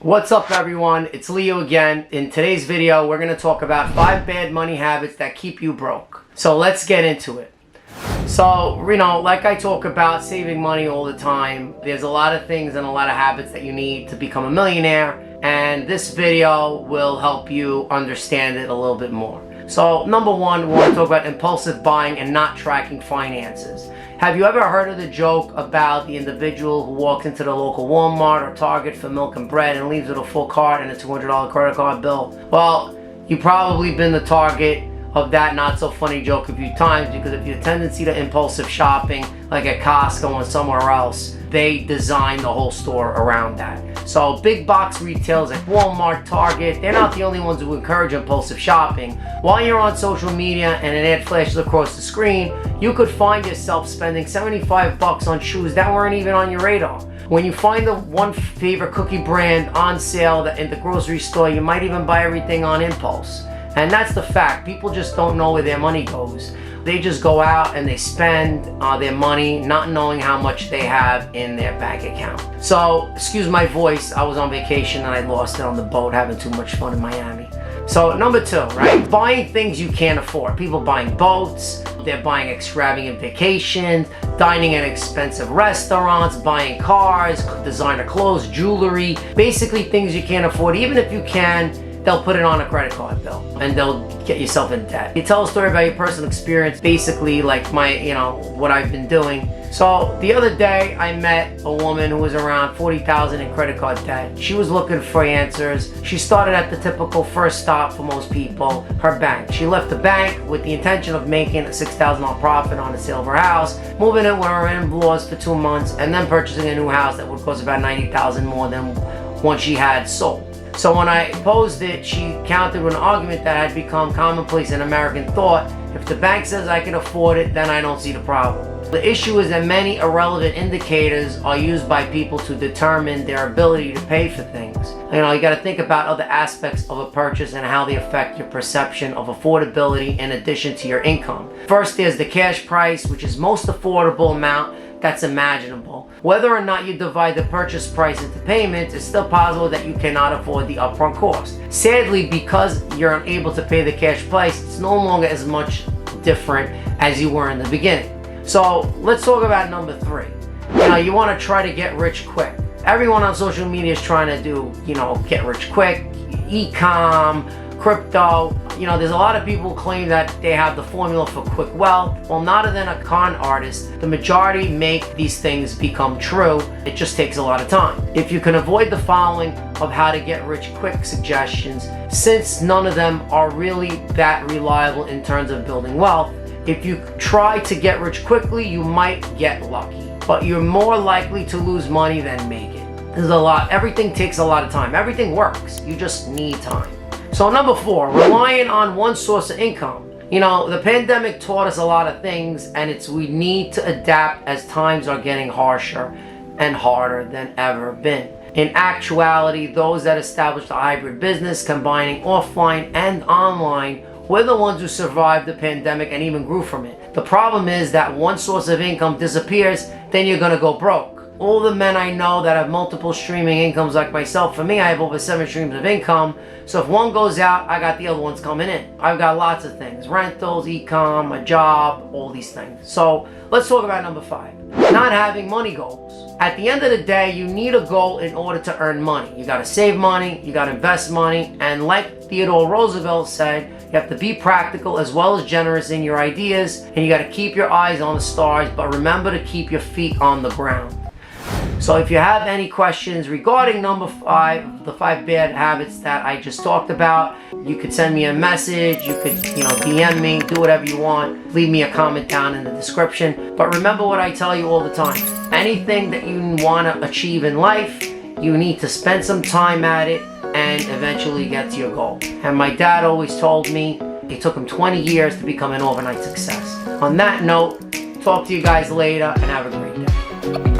What's up everyone, it's Leo again. In today's video we're going to talk about 5 bad money habits that keep you broke. So let's get into it. So, like I talk about saving money all the time, there's a lot of things and a lot of habits that you need to become a millionaire, and this video will help you understand it a little bit more. So number one, we want to talk about impulsive buying and not tracking finances. Have you ever heard of the joke about the individual who walks into the local Walmart or Target for milk and bread and leaves with a full cart and a $200 credit card bill? Well, you've probably been the target of that not so funny joke a few times, because if you have a tendency to impulsive shopping, like at Costco and somewhere else, they design the whole store around that. So big box retailers like Walmart, Target, they're not the only ones who encourage impulsive shopping. While you're on social media and an ad flashes across the screen, you could find yourself spending $75 on shoes that weren't even on your radar. When you find the one favorite cookie brand on sale in the grocery store, you might even buy everything on impulse. And that's the fact. People just don't know where their money goes. They just go out and they spend their money not knowing how much they have in their bank account. So, excuse my voice, I was on vacation and I lost it on the boat having too much fun in Miami. So number two, right? Buying things you can't afford. People buying boats, they're buying extravagant vacations, dining at expensive restaurants, buying cars, designer clothes, jewelry, basically things you can't afford. Even if you can, they'll put it on a credit card bill and they'll get yourself in debt. You tell a story about your personal experience, basically like what I've been doing. So the other day I met a woman who was around $40,000 in credit card debt. She was looking for answers. She started at the typical first stop for most people, her bank. She left the bank with the intention of making a $6,000 profit on the sale of her house, moving it with her in-laws for 2 months, and then purchasing a new house that would cost about $90,000 more than one she had sold. So when I posed it, she countered with an argument that had become commonplace in American thought: if the bank says I can afford it, then I don't see the problem. The issue is that many irrelevant indicators are used by people to determine their ability to pay for things. You got to think about other aspects of a purchase and how they affect your perception of affordability in addition to your income. First, there's the cash price, which is most affordable amount that's imaginable. Whether or not you divide the purchase price into payments, it's still possible that you cannot afford the upfront cost. Sadly, because you're unable to pay the cash price, it's no longer as much different as you were in the beginning. So let's talk about number three. You want to try to get rich quick. Everyone on social media is trying to do, get rich quick, e-com, crypto. There's a lot of people who claim that they have the formula for quick wealth. Well, not other than a con artist, the majority make these things become true. It just takes a lot of time. If you can avoid the following of how to get rich quick suggestions, since none of them are really that reliable in terms of building wealth, if you try to get rich quickly, you might get lucky, but you're more likely to lose money than make it. Everything takes a lot of time. Everything works. You just need time. So number four, relying on one source of income. The pandemic taught us a lot of things, and we need to adapt as times are getting harsher and harder than ever been. In actuality, those that established a hybrid business combining offline and online were the ones who survived the pandemic and even grew from it. The problem is that one source of income disappears, then you're gonna go broke. All the men I know that have multiple streaming incomes like myself, for me I have over 7 streams of income, so if one goes out, I got the other ones coming in. I've got lots of things: rentals, e-com, a job, all these things. So let's talk about number 5, not having money goals. At the end of the day, you need a goal in order to earn money. You gotta save money, you gotta invest money, and like Theodore Roosevelt said, you have to be practical as well as generous in your ideas, and you gotta keep your eyes on the stars, but remember to keep your feet on the ground. So if you have any questions regarding number 5, the 5 bad habits that I just talked about, you could send me a message, you could, DM me, do whatever you want, leave me a comment down in the description. But remember what I tell you all the time: anything that you want to achieve in life, you need to spend some time at it and eventually get to your goal. And my dad always told me it took him 20 years to become an overnight success. On that note, talk to you guys later and have a great day.